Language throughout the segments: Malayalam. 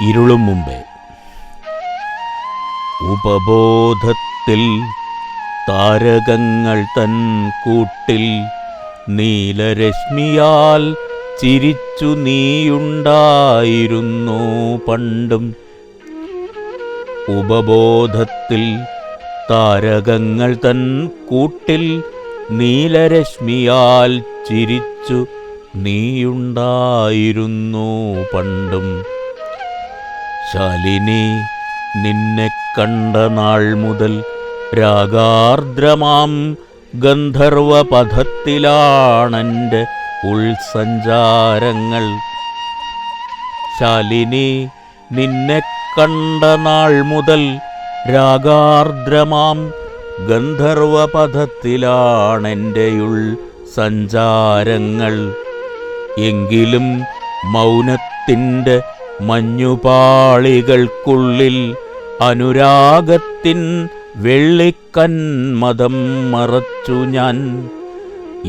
ഇരുളും മുമ്പേ. ഉപബോധത്തിൽ താരകങ്ങൾ തൻ കൂട്ടിൽ നീലരശ്മിയാൽ ചിരിച്ചു നീയുണ്ടായിരുന്നു പണ്ടും. ഉപബോധത്തിൽ താരകങ്ങൾ തൻ കൂട്ടിൽ നീലരശ്മിയാൽ ചിരിച്ചു നീയുണ്ടായിരുന്നു പണ്ടും. ശാലിനി, നിന്നെ കണ്ട നാൾ മുതൽ രാഗാർദ്രമാം ഗന്ധർവപഥത്തിലാണെൻ്റെ ഉൾസഞ്ചാരങ്ങൾ. ശാലിനി, നിന്നെ കണ്ട നാൾ മുതൽ രാഗാർദ്രമാം ഗന്ധർവപഥത്തിലാണെൻ്റെ ഉൾസഞ്ചാരങ്ങൾ. എങ്കിലും മൗനത്തിൻ്റെ മഞ്ഞുപാളികൾക്കുള്ളിൽ അനുരാഗത്തിൻ വെള്ളിക്കന്മദം മറച്ചു ഞാൻ.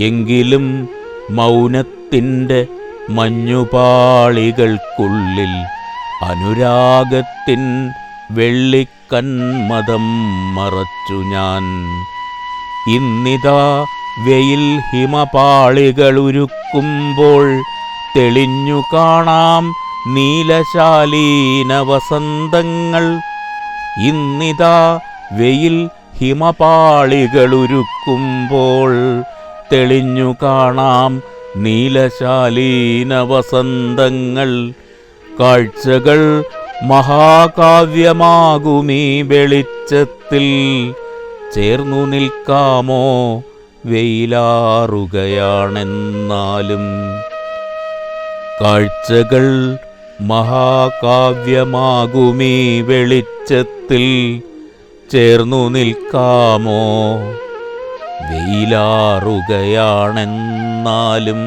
എങ്കിലും മൗനത്തിൻ്റെ മഞ്ഞുപാളികൾക്കുള്ളിൽ അനുരാഗത്തിൻ വെള്ളിക്കന്മദം മറച്ചു ഞാൻ. ഇന്നിതാ വെയിൽ ഹിമപാളികളുരുക്കുമ്പോൾ തെളിഞ്ഞു കാണാം നീലശാലീന വസന്തങ്ങൾ. ഇന്നിതാ വെയിൽ ഹിമപാളികളുരുക്കുമ്പോൾ തെളിഞ്ഞു കാണാം നീലശാലീന വസന്തങ്ങൾ. കാഴ്ചകൾ മഹാകാവ്യമാകുമീ വെളിച്ചത്തിൽ ചേർന്നു നിൽക്കാമോ വെയിലാറുകയാണെന്നാലും. കാഴ്ചകൾ മഹാകാവ്യമാകുമീ വെളിച്ചത്തിൽ ചേർന്നു നിൽക്കാമോ വെയിലാറുകയാണെന്നാലും.